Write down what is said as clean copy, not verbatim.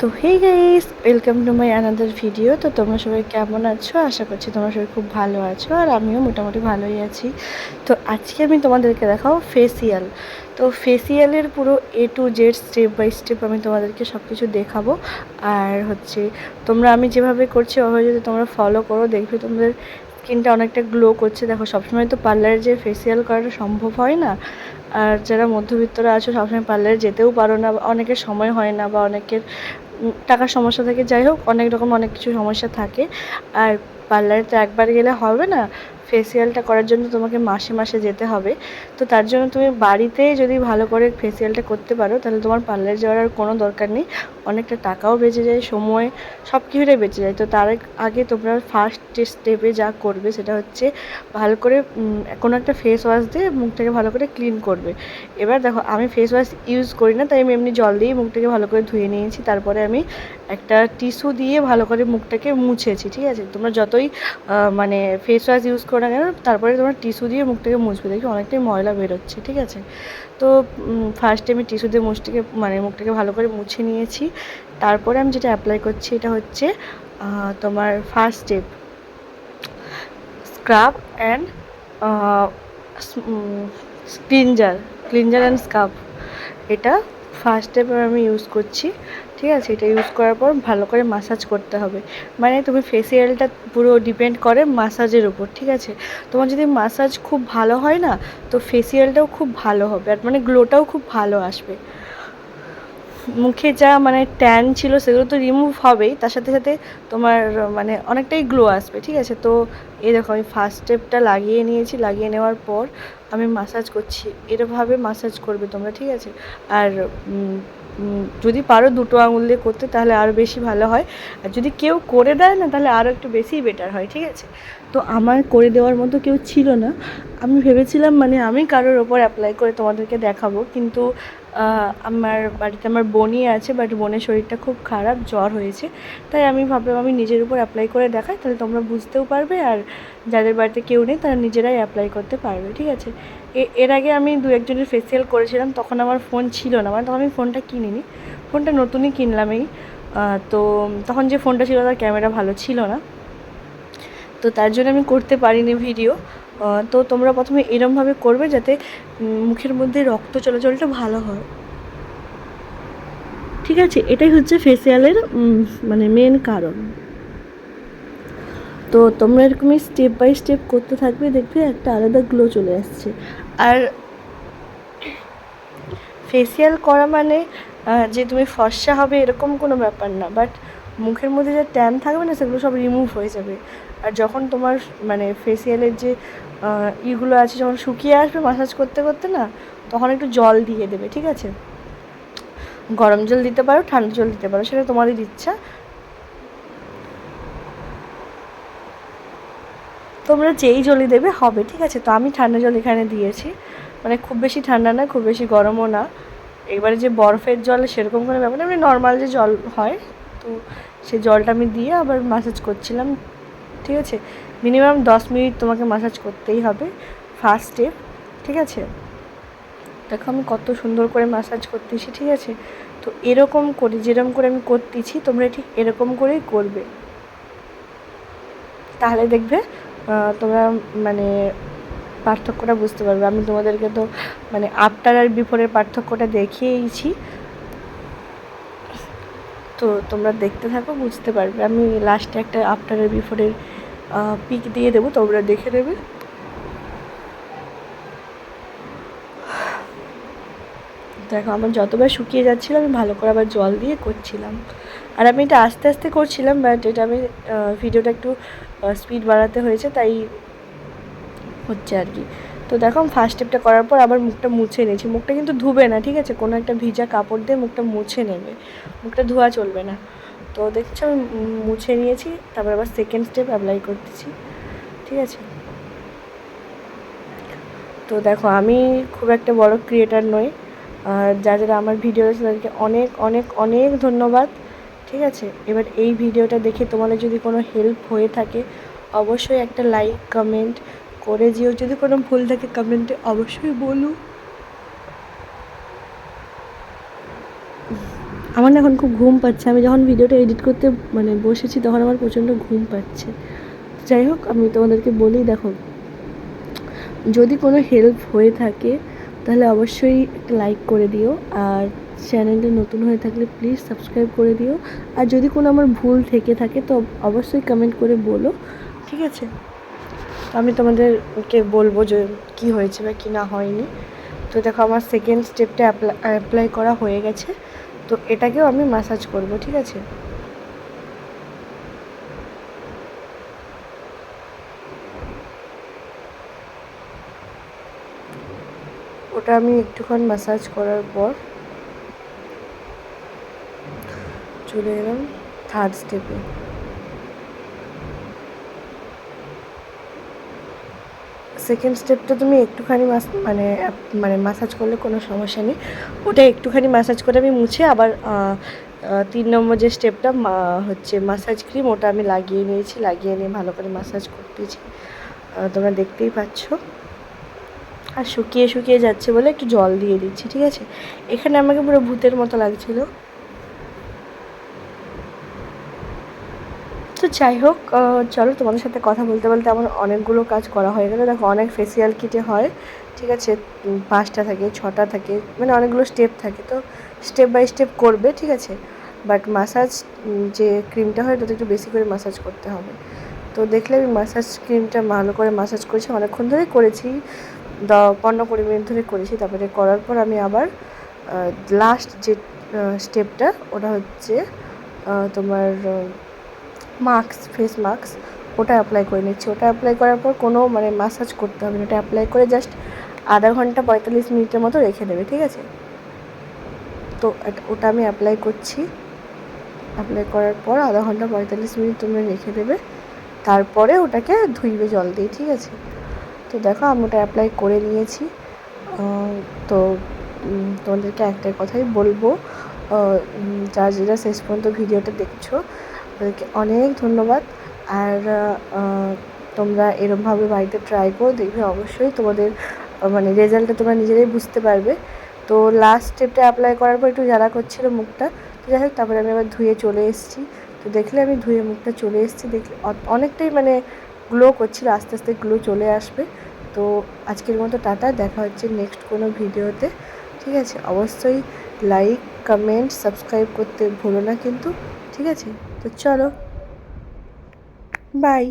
তো hey guys, welcome to my another video. তো তোমরা সবাই কেমন আছো? আশা করছি তোমরা সবাই খুব ভালো আছো, আর আমিও মোটামুটি ভালোই আছি। তো আজকে আমি তোমাদেরকে দেখাবো ফেসিয়াল। তো ফেসিয়ালের পুরো A to Z step by step আমি তোমাদেরকে সব কিছু দেখাবো। আর তোমরা আমি যেভাবে করছি ওভাবে যদি তোমরা ফলো করো, দেখবে তোমাদের স্কিনটা অনেকটা গ্লো করছে। দেখো, সবসময় তো পার্লারে যে ফেসিয়াল করাটা সম্ভব হয় না। আর যারা মধ্যবিত্তরা আছো, সবসময় পার্লারে যেতেও পারো না, অনেকের সময় হয় না, বা অনেকের টাকার সমস্যা থাকে, যাই হোক অনেক রকম অনেক কিছু সমস্যা থাকে। আর পার্লারে তো একবার গেলে হবে না, ফেসিয়ালটা করার জন্য তোমাকে মাসে মাসে যেতে হবে। তো তার জন্য তুমি বাড়িতে যদি ভালো করে ফেসিয়ালটা করতে পারো, তাহলে তোমার পার্লারে যাওয়ার আর কোনো দরকার নেই। অনেকটা টাকাও বেঁচে যায়, সময়, সব কিছুটাই বেঁচে যায়। তো তার আগে তোমরা ফার্স্ট যে স্টেপে যা করবে সেটা হচ্ছে ভালো করে কোনো একটা ফেস ওয়াশ দিয়ে মুখটাকে ভালো করে ক্লিন করবে। এবার দেখো, আমি ফেস ওয়াশ ইউজ করি না, তাই আমি এমনি জল দিয়েই মুখটাকে ভালো করে ধুয়ে নিয়েছি। তারপরে আমি একটা টিস্যু দিয়ে ভালো করে মুখটাকে মুছেছি। ঠিক আছে, তোমরা যতই মানে ফেস ওয়াশ ইউজ করো না কেন, তারপরে তোমরা টিস্যু দিয়ে মুখটাকে মুছবে, দেখি অনেকটাই ময়লা বেরোচ্ছে। ঠিক আছে, তো ফার্স্টে আমি টিস্যু দিয়ে মুখটাকে ভালো করে মুছে নিয়েছি। তারপরে আমি যেটা অ্যাপ্লাই করছি, এটা হচ্ছে তোমার first step, scrub and cleanser and scrub. এটা ফার্স্ট স্টেপে আমি ইউজ করছি। ঠিক আছে, এটা ইউজ করার পর ভালো করে মাসাজ করতে হবে। মানে তুমি ফেসিয়ালটা পুরো ডিপেন্ড করে মাসাজের উপর। ঠিক আছে, তোমার যদি মাসাজ খুব ভালো হয় না, তো ফেসিয়ালটাও খুব ভালো হবে, আর মানে গ্লোটাও খুব ভালো আসবে। মুখে যা মানে ট্যান ছিল সেগুলো তো রিমুভ হবেই, তার সাথে সাথে তোমার মানে অনেকটাই গ্লো আসবে। ঠিক আছে, তো এই দেখো আমি ফার্স্ট স্টেপটা লাগিয়ে নিয়েছি। লাগিয়ে নেওয়ার পর আমি মাসাজ করছি। এরভাবে মাসাজ করবে তোমরা। ঠিক আছে, আর যদি পারো দুটো আঙুল দিয়ে করতে, তাহলে আরও বেশি ভালো হয়। আর যদি কেউ করে দেয় না, তাহলে আরও একটু বেশিই বেটার হয়। ঠিক আছে, তো আমার করে দেওয়ার মতো কেউ ছিল না। আমি ভেবেছিলাম মানে আমি কারোর ওপর অ্যাপ্লাই করে তোমাদেরকে দেখাবো, কিন্তু আমার বাড়িতে আমার বোনই আছে, বাট বোনের শরীরটা খুব খারাপ, জ্বর হয়েছে। তাই আমি ভাবলাম আমি নিজের উপর অ্যাপ্লাই করে দেখাই, তাহলে তোমরা বুঝতেও পারবে, আর যাদের বাড়িতে কেউ নেই তারা নিজেরাই অ্যাপ্লাই করতে পারবে। ঠিক আছে, এর আগে আমি দু একজনের ফেসিয়াল করেছিলাম, তখন আমার ফোন ছিল না, মানে তখন আমি ফোনটা কিনিনি, ফোনটা নতুনই কিনলাম এই। তো তখন যে ফোনটা ছিল তার ক্যামেরা ভালো ছিল না, তো তার জন্য আমি করতে পারিনি ভিডিও। তো তোমরা প্রথমে এরমভাবে করবে যাতে মুখের মধ্যে রক্ত চলাচলটা ভালো হয়। ঠিক আছে, এটাই হচ্ছে ফেসিয়ালের মানে মেন কারণ। তো তোমরা এরকমই স্টেপ বাই স্টেপ করতে থাকবে, দেখবে একটা আলাদা গ্লো চলে আসছে। আর ফেসিয়াল করা মানে যে তুমি ফর্সা হবে এরকম কোনো ব্যাপার না, বাট মুখের মধ্যে যে ট্যান থাকবে না, সেগুলো সব রিমুভ হয়ে যাবে। আর যখন তোমার মানে ফেসিয়ালের যে ইগুলো আছে, যখন শুকিয়ে আসবে মাসাজ করতে করতে না, তখন একটু জল দিয়ে দেবে। ঠিক আছে, গরম জল দিতে পারো, ঠান্ডা জল দিতে পারো, সেটা তোমাদের ইচ্ছা। তোমরা যেই জলই দেবে হবে। ঠিক আছে, তো আমি ঠান্ডা জল এখানে দিয়েছি, মানে খুব বেশি ঠান্ডা না, খুব বেশি গরমও না। এবারে যে বরফের জল সেরকম কোনো ব্যাপার না, এমনি নর্মাল যে জল হয়, তো সেই জলটা আমি দিয়ে আবার মাসাজ করছিলাম। ঠিক আছে, মিনিমাম 10 মিনিট তোমাকে মাসাজ করতেই হবে, ফার্স্ট স্টেপ। ঠিক আছে, দেখো আমি কত সুন্দর করে মাসাজ করতেছি। ঠিক আছে, তো এরকম করে, যেরকম করে আমি করতেছি, তোমরা ঠিক এরকম করেই করবে, তাহলে দেখবে তোমরা মানে পার্থক্যটা বুঝতে পারবে। আমি তোমাদেরকে তো মানে আফটার আর বিফোরের পার্থক্যটা দেখিয়েইছি, তো তোমরা দেখতে থাকো, বুঝতে পারবে। আমি লাস্টে একটা আফটার আর বিফোরের পিক দিয়ে দেবো, তোমরা দেখে নেবে। দেখো আমার যতবার শুকিয়ে যাচ্ছিলো, আমি ভালো করে আবার জল দিয়ে করছিলাম। আর আমি এটা আস্তে আস্তে করছিলাম, বাট এটা আমি ভিডিওটা একটু স্পিড বাড়াতে হয়েছে, তাই হচ্ছে আর কি। তো দেখো আমি ফার্স্ট স্টেপটা করার পর আবার মুখটা মুছে নিয়েছি। মুখটা কিন্তু ধুবে না, ঠিক আছে, কোনো একটা ভিজা কাপড় দিয়ে মুখটা মুছে নেবে, মুখটা ধোয়া চলবে না। তো দেখছো আমি মুছে নিয়েছি, তারপর আবার সেকেন্ড স্টেপ অ্যাপ্লাই করতেছি। ঠিক আছে, তো দেখো আমি খুব একটা বড় ক্রিয়েটার নই, আর যারা আমার ভিডিও আছে তাদেরকে অনেক অনেক অনেক ধন্যবাদ। ঠিক আছে, এবার এই ভিডিওটা দেখে তোমাদের যদি কোনো হেল্প হয়ে থাকে, অবশ্যই একটা লাইক কমেন্ট করে যেও। যদি কোনো ভুল থাকে কমেন্টে অবশ্যই বলো। আমার না এখন খুব ঘুম পাচ্ছে, আমি যখন ভিডিওটা এডিট করতে মানে বসেছি তখন আমার প্রচণ্ড ঘুম পাচ্ছে। যাই হোক, আমি তোমাদেরকে বলি, দেখো যদি কোনো হেল্প হয়ে থাকে তাহলে অবশ্যই একটা লাইক করে দিও, আর চ্যানেলটা নতুন হয়ে থাকলে প্লিজ সাবস্ক্রাইব করে দিও, আর যদি কোনো আমার ভুল থেকে থাকে তো অবশ্যই কমেন্ট করে বলো, ঠিক আছে? তো আমি তোমাদেরকে বলবো যে কি হয়েছে বা কি না হয়নি। তো দেখো আমার সেকেন্ড স্টেপটা অ্যাপ্লাই করা হয়ে গেছে, তো এটাকেও আমি ম্যাসাজ করব, ঠিক আছে? ওটা আমি একটুক্ষণ ম্যাসাজ করার পর চলে এলাম থার্ড স্টেপে। সেকেন্ড স্টেপটা তুমি একটুখানি মানে ম্যাসাজ করলে কোনো সমস্যা নেই, ওটা একটুখানি ম্যাসাজ করে আমি মুছে আবার 3 নম্বর যে স্টেপটা হচ্ছে ম্যাসাজ ক্রিম, ওটা আমি লাগিয়ে নিয়েছি, লাগিয়ে নিয়ে ভালো করে ম্যাসাজ করতেছি, তোমরা দেখতেই পাচ্ছ। আর শুকিয়ে শুকিয়ে যাচ্ছে বলে একটু জল দিয়ে দিচ্ছি, ঠিক আছে? এখানে আমাকে পুরো ভূতের মতো লাগছিলো। তো যাই হোক, চলো তোমাদের সাথে কথা বলতে বলতে আমার অনেকগুলো কাজ করা হয়ে গেলো। দেখো অনেক ফেসিয়াল কিটে হয়, ঠিক আছে? 5টা থাকে, 6টা থাকে, মানে অনেকগুলো স্টেপ থাকে, তো স্টেপ বাই স্টেপ করবে, ঠিক আছে? বাট ম্যাসাজ যে ক্রিমটা হয় ওটাতে একটু বেশি করে ম্যাসাজ করতে হবে। তো দেখলে আমি ম্যাসাজ ক্রিমটা ভালো করে ম্যাসাজ করেছি, অনেকক্ষণ ধরেই করেছি, 15-20 মিনিট ধরে করেছি। তারপরে করার পর আমি আবার লাস্ট যে স্টেপটা ওটা হচ্ছে তোমার ফেস মাস্ক, ওটা অ্যাপ্লাই করে নিচ্ছি। ওটা অ্যাপ্লাই করার পর কোনো মানে ম্যাসাজ করতে হবে না, ওটা অ্যাপ্লাই করে জাস্ট আধা ঘন্টা 45 মিনিটের মতো রেখে দেবে, ঠিক আছে? তো ওটা আমি অ্যাপ্লাই করছি। অ্যাপ্লাই করার পর আধা ঘন্টা 45 মিনিট তোমরা রেখে দেবে, তারপরে ওটাকে ধুইবে জল দিয়ে, ঠিক আছে? তো দেখো আমি ওটা অ্যাপ্লাই করে নিয়েছি। তো তোমাদেরকে একটাই কথাই বলবো, যারা শেষ পর্যন্ত ভিডিওটা দেখছো তাদেরকে অনেক ধন্যবাদ। আর তোমরা এরমভাবে বাড়িতে ট্রাই করো, দেখবে অবশ্যই তোমাদের মানে রেজাল্টটা তোমরা নিজেরাই বুঝতে পারবে। তো লাস্ট স্টেপটা অ্যাপ্লাই করার পর একটু জ্বালা করছিলো মুখটা, তো যাই হোক তারপরে আমি আবার ধুয়ে চলে এসেছি। তো দেখলে আমি ধুয়ে মুখটা চলে এসেছি, দেখলে অনেকটাই মানে গ্লো করছিলো, আস্তে আস্তে গ্লো চলে আসবে। তো আজকের মতো টাটা, দেখা হচ্ছে নেক্সট কোনো ভিডিওতে, ঠিক আছে? অবশ্যই লাইক, কমেন্ট, সাবস্ক্রাইব করতে ভুলো না কিন্তু, ঠিক আছে? তো চলো, বাই।